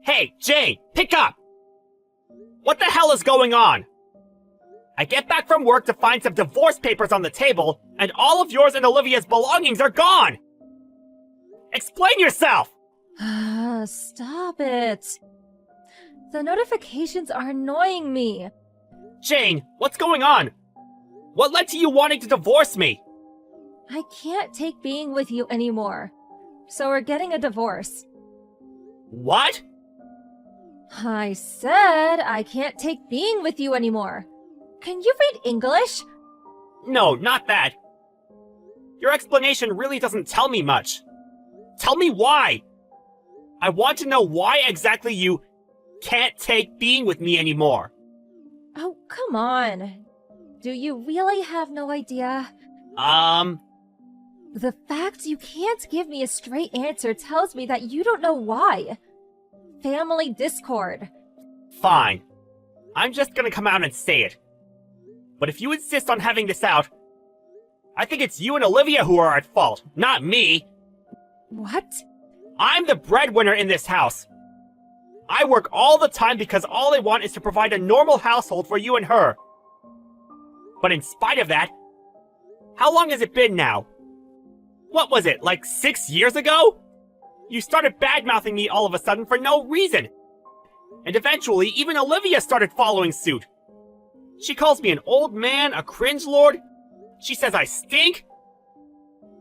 Hey, Jane, pick up! What the hell is going on? I get back from work to find some divorce papers on the table, and all of yours and Olivia's belongings are gone! Explain yourself! Stop it. The notifications are annoying me. Jane, what's going on? What led to you wanting to divorce me? I can't take being with you anymore. So we're getting a divorce. What? I said I can't take being with you anymore. Can you read English? No, not that. Your explanation really doesn't tell me much. Tell me why. I want to know why exactly you can't take being with me anymore. Oh, come on. Do you really have no idea? The fact you can't give me a straight answer tells me that you don't know why. Family discord. Fine. I'm just gonna come out and say it. But if you insist on having this out, I think it's you and Olivia who are at fault, not me. What? I'm the breadwinner in this house. I work all the time because all I want is to provide a normal household for you and her. But in spite of that, how long has it been now? What was it, like 6 years ago? You started bad-mouthing me all of a sudden for no reason. And eventually, even Olivia started following suit. She calls me an old man, a cringe lord. She says I stink.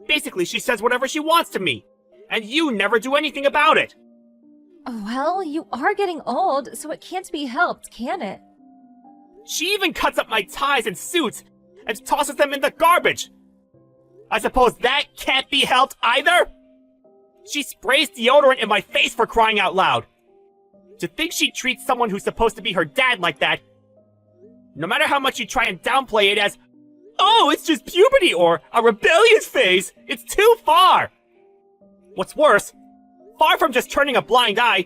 Basically, she says whatever she wants to me. And you never do anything about it. Well, you are getting old, so it can't be helped, can it? She even cuts up my ties and suits and tosses them in the garbage. I suppose that can't be helped either? She sprays deodorant in my face for crying out loud. To think she treats someone who's supposed to be her dad like that, no matter how much you try and downplay it as, oh, it's just puberty or a rebellious phase, it's too far. What's worse, far from just turning a blind eye,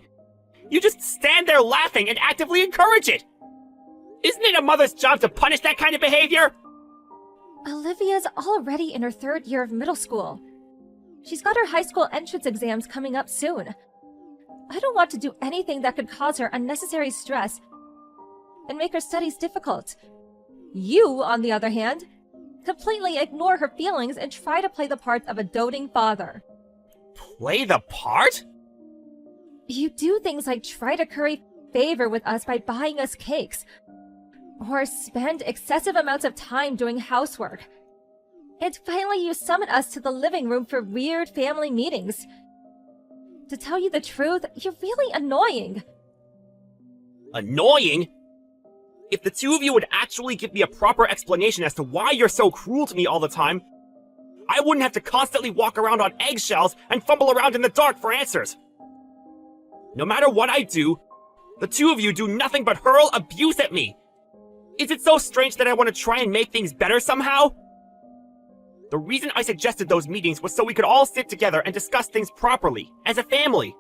you just stand there laughing and actively encourage it. Isn't it a mother's job to punish that kind of behavior? Olivia's already in her 3rd year of middle school. She's got her high school entrance exams coming up soon. I don't want to do anything that could cause her unnecessary stress and make her studies difficult. You, on the other hand, completely ignore her feelings and try to play the part of a doting father. Play the part? You do things like try to curry favor with us by buying us cakes, or spend excessive amounts of time doing housework. And finally, you summon us to the living room for weird family meetings. To tell you the truth, you're really annoying. Annoying? If the two of you would actually give me a proper explanation as to why you're so cruel to me all the time, I wouldn't have to constantly walk around on eggshells and fumble around in the dark for answers. No matter what I do, the two of you do nothing but hurl abuse at me. Is it so strange that I want to try and make things better somehow? The reason I suggested those meetings was so we could all sit together and discuss things properly, as a family.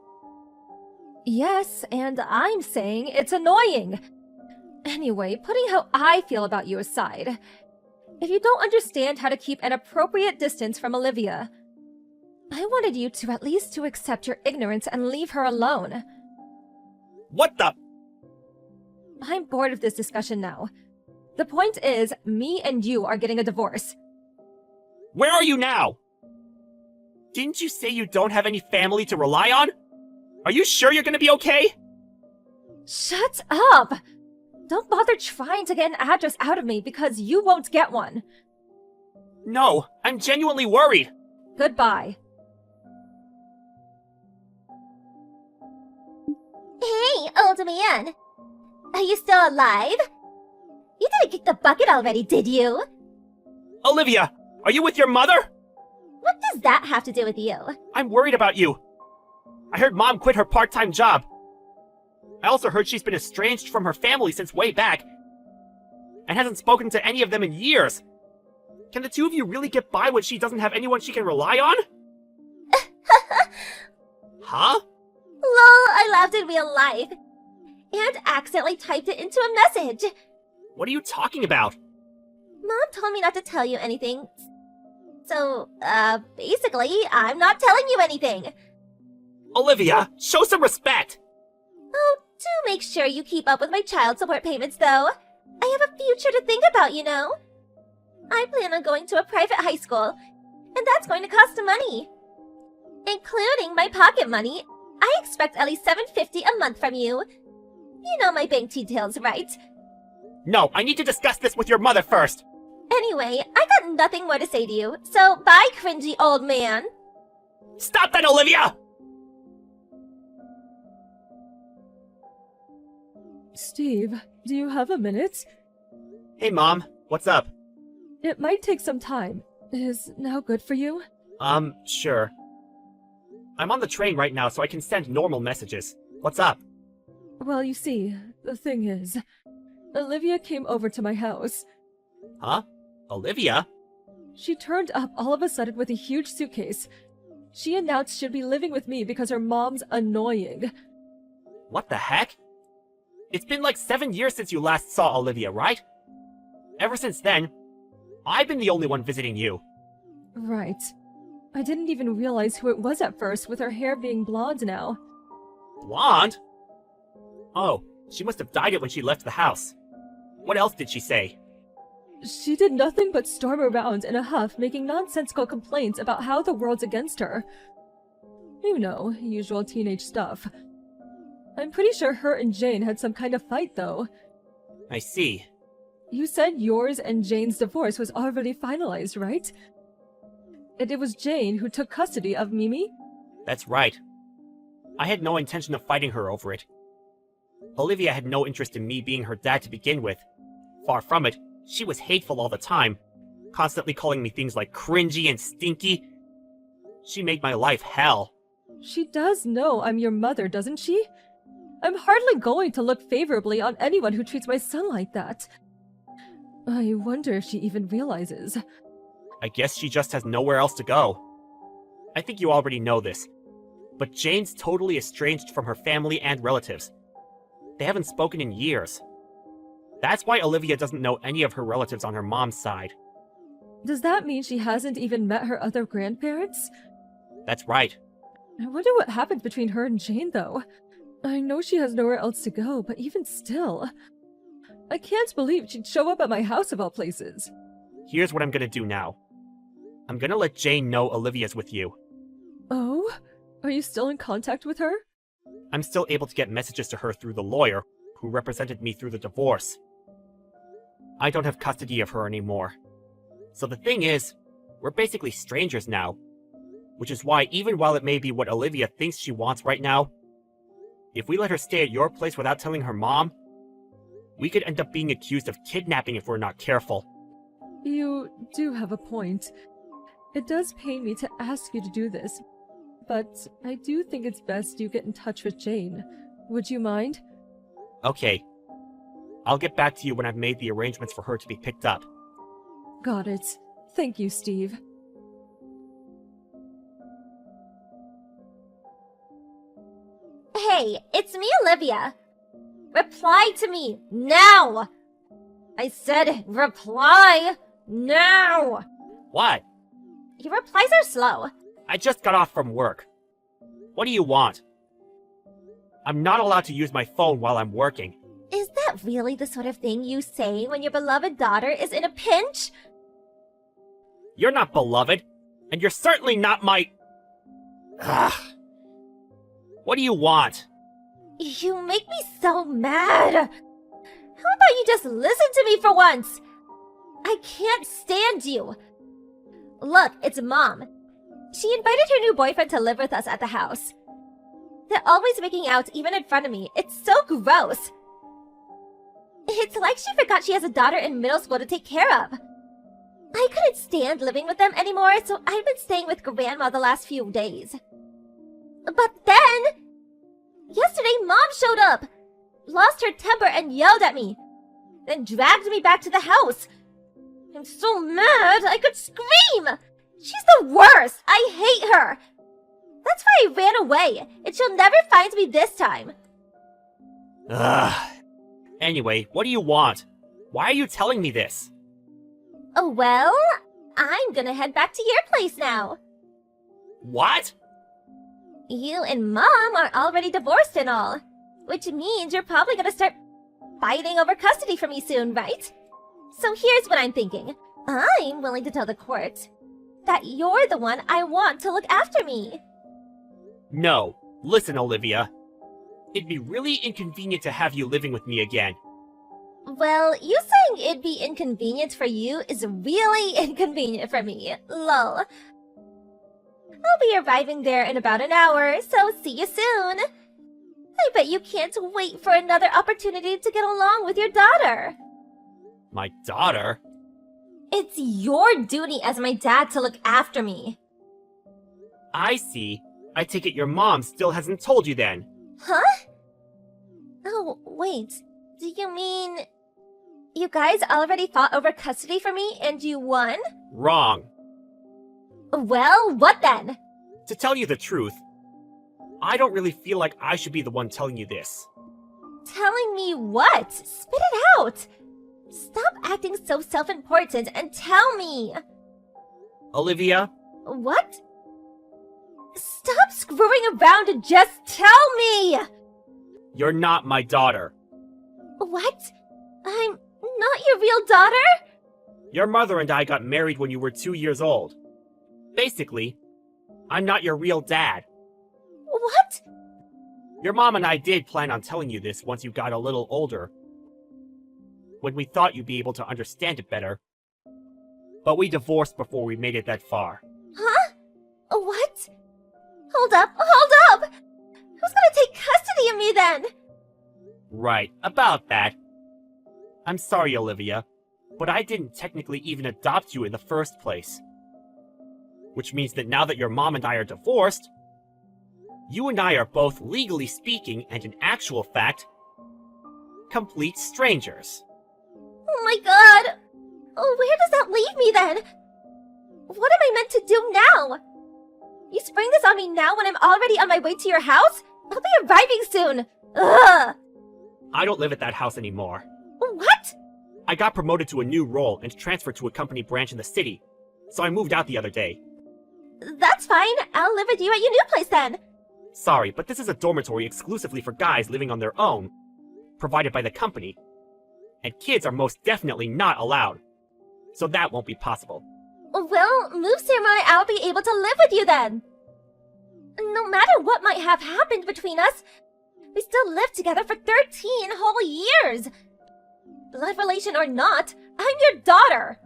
Yes, and I'm saying it's annoying. Anyway, putting how I feel about you aside, if you don't understand how to keep an appropriate distance from Olivia, I wanted you to at least to accept your ignorance and leave her alone. What the? I'm bored of this discussion now. The point is, me and you are getting a divorce. Where are you now? Didn't you say you don't have any family to rely on? Are you sure you're gonna be okay? Shut up! Don't bother trying to get an address out of me because you won't get one. No, I'm genuinely worried. Goodbye. Hey, old man! Are you still alive? You didn't kick the bucket already, did you? Olivia, are you with your mother? What does that have to do with you? I'm worried about you. I heard Mom quit her part-time job. I also heard she's been estranged from her family since way back, and hasn't spoken to any of them in years. Can the two of you really get by when she doesn't have anyone she can rely on? Huh? Lol, I laughed in real life. And accidentally typed it into a message. What are you talking about? Mom told me not to tell you anything. So, basically, I'm not telling you anything. Olivia, show some respect! Oh, do make sure you keep up with my child support payments, though. I have a future to think about, you know. I plan on going to a private high school, and that's going to cost money. Including my pocket money, I expect at least $750 a month from you. You know my bank details, right? No, I need to discuss this with your mother first. Anyway, I got nothing more to say to you, so bye, cringy old man. Stop that, Olivia! Steve, do you have a minute? Hey, Mom. What's up? It might take some time. Is now good for you? Sure. I'm on the train right now, so I can send normal messages. What's up? Well, you see, the thing is, Olivia came over to my house. Huh? Olivia? She turned up all of a sudden with a huge suitcase. She announced she'd be living with me because her mom's annoying. What the heck? It's been like 7 years since you last saw Olivia, right? Ever since then, I've been the only one visiting you. Right. I didn't even realize who it was at first, with her hair being blonde now. Blonde? Oh, she must have dyed it when she left the house. What else did she say? She did nothing but storm around in a huff, making nonsensical complaints about how the world's against her. You know, usual teenage stuff. I'm pretty sure her and Jane had some kind of fight, though. I see. You said yours and Jane's divorce was already finalized, right? And it was Jane who took custody of Mimi? That's right. I had no intention of fighting her over it. Olivia had no interest in me being her dad to begin with. Far from it, she was hateful all the time, constantly calling me things like cringy and stinky. She made my life hell. She does know I'm your mother, doesn't she? I'm hardly going to look favorably on anyone who treats my son like that. I wonder if she even realizes. I guess she just has nowhere else to go. I think you already know this, but Jane's totally estranged from her family and relatives. They haven't spoken in years. That's why Olivia doesn't know any of her relatives on her mom's side. Does that mean she hasn't even met her other grandparents? That's right. I wonder what happened between her and Jane, though. I know she has nowhere else to go, but even still... I can't believe she'd show up at my house of all places. Here's what I'm gonna do now. I'm gonna let Jane know Olivia's with you. Oh? Are you still in contact with her? I'm still able to get messages to her through the lawyer who represented me through the divorce. I don't have custody of her anymore. So the thing is, we're basically strangers now. Which is why, even while it may be what Olivia thinks she wants right now, if we let her stay at your place without telling her mom, we could end up being accused of kidnapping if we're not careful. You do have a point. It does pain me to ask you to do this, but I do think it's best you get in touch with Jane. Would you mind? Okay. I'll get back to you when I've made the arrangements for her to be picked up. Got it. Thank you, Steve. Hey, it's me, Olivia. Reply to me, now! I said reply, now! What? Your replies are slow. I just got off from work. What do you want? I'm not allowed to use my phone while I'm working. Is that really the sort of thing you say when your beloved daughter is in a pinch? You're not beloved, and you're certainly not my... Ugh. What do you want? You make me so mad. How about you just listen to me for once? I can't stand you. Look, it's Mom. She invited her new boyfriend to live with us at the house. They're always making out even in front of me. It's so gross. It's like she forgot she has a daughter in middle school to take care of. I couldn't stand living with them anymore, so I've been staying with Grandma the last few days. But then... yesterday, Mom showed up, lost her temper and yelled at me, then dragged me back to the house. I'm so mad I could scream! She's the worst! I hate her! That's why I ran away, and she'll never find me this time. Ugh. Anyway, what do you want? Why are you telling me this? Oh, well, I'm gonna head back to your place now. What? You and Mom are already divorced and all. Which means you're probably gonna start fighting over custody for me soon, right? So here's what I'm thinking. I'm willing to tell the court that you're the one I want to look after me. No. Listen, Olivia. It'd be really inconvenient to have you living with me again. Well, you saying it'd be inconvenient for you is really inconvenient for me. Lol. I'll be arriving there in about an hour, so see you soon. I bet you can't wait for another opportunity to get along with your daughter. My daughter? It's your duty as my dad to look after me. I see. I take it your mom still hasn't told you then. Huh? Oh, wait. Do you mean you guys already fought over custody for me and you won? Wrong. Well, what then? To tell you the truth, I don't really feel like I should be the one telling you this. Telling me what? Spit it out! Stop acting so self-important and tell me! Olivia, What? Stop screwing around and just tell me! you're not my daughter. What? I'm not your real daughter? Your mother and I got married when you were 2 years old. Basically, I'm not your real dad. What? Your mom and I did plan on telling you this once you got a little older, when we thought you'd be able to understand it better. But we divorced before we made it that far. Huh? What? Hold up! Who's gonna take custody of me then? Right, about that. I'm sorry, Olivia, but I didn't technically even adopt you in the first place. Which means that now that your mom and I are divorced, you and I are both legally speaking and in actual fact, complete strangers. Oh my god! Where does that leave me then? What am I meant to do now? You spring this on me now when I'm already on my way to your house? I'll be arriving soon! Ugh! I don't live at that house anymore. What? I got promoted to a new role and transferred to a company branch in the city, so I moved out the other day. That's fine. I'll live with you at your new place then. Sorry, but this is a dormitory exclusively for guys living on their own, provided by the company. And kids are most definitely not allowed. So that won't be possible. Well, move Samurai, I'll be able to live with you then. No matter what might have happened between us, we still lived together for 13 whole years. Blood relation or not, I'm your daughter.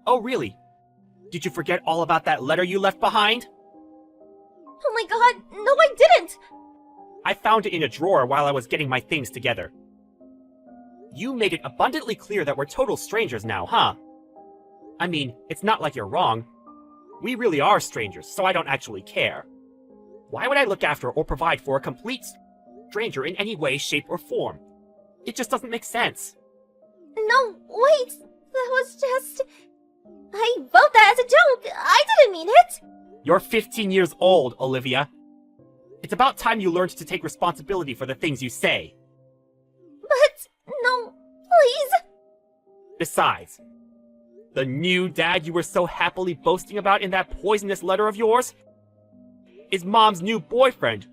Oh, really? Did you forget all about that letter you left behind? Oh my god, no I didn't! I found it in a drawer while I was getting my things together. You made it abundantly clear that we're total strangers now, huh? I mean, it's not like you're wrong. We really are strangers, so I don't actually care. Why would I look after or provide for a complete stranger in any way, shape, or form? It just doesn't make sense. No, wait, that was just... I wrote that as a joke, I didn't mean it! You're 15 years old, Olivia. It's about time you learned to take responsibility for the things you say. But, no, please! Besides, the new dad you were so happily boasting about in that poisonous letter of yours is Mom's new boyfriend,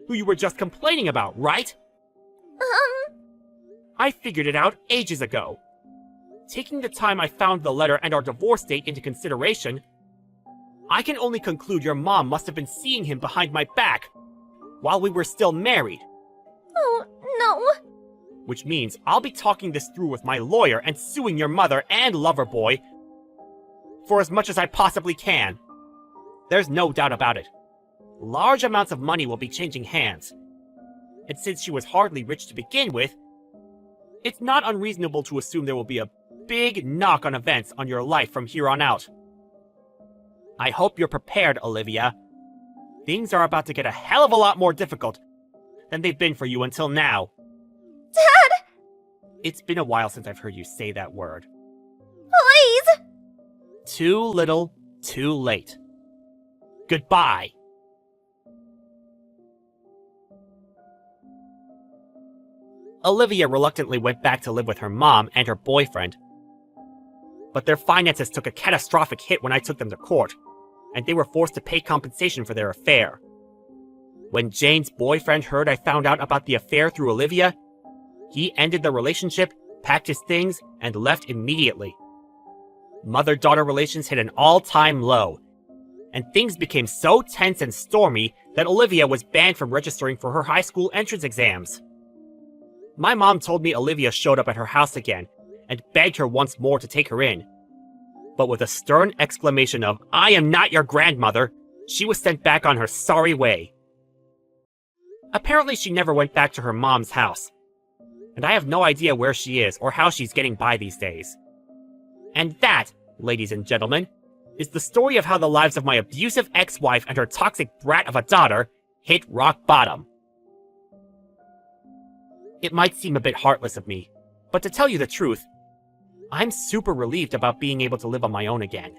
who you were just complaining about, right? I figured it out ages ago. Taking the time I found the letter and our divorce date into consideration, I can only conclude your mom must have been seeing him behind my back while we were still married. Oh, no. Which means I'll be talking this through with my lawyer and suing your mother and Loverboy for as much as I possibly can. There's no doubt about it. Large amounts of money will be changing hands. And since she was hardly rich to begin with, it's not unreasonable to assume there will be a big knock on events on your life from here on out. I hope you're prepared, Olivia. Things are about to get a hell of a lot more difficult than they've been for you until now. Dad! It's been a while since I've heard you say that word. Please! Too little, too late. Goodbye. Olivia reluctantly went back to live with her mom and her boyfriend. But their finances took a catastrophic hit when I took them to court, and they were forced to pay compensation for their affair. When Jane's boyfriend heard I found out about the affair through Olivia, he ended the relationship, packed his things, and left immediately. Mother-daughter relations hit an all-time low, and things became so tense and stormy that Olivia was banned from registering for her high school entrance exams. My mom told me Olivia showed up at her house again and begged her once more to take her in. But with a stern exclamation of, "I am not your grandmother," she was sent back on her sorry way. Apparently she never went back to her mom's house, and I have no idea where she is or how she's getting by these days. And that, ladies and gentlemen, is the story of how the lives of my abusive ex-wife and her toxic brat of a daughter hit rock bottom. It might seem a bit heartless of me, but to tell you the truth, I'm super relieved about being able to live on my own again.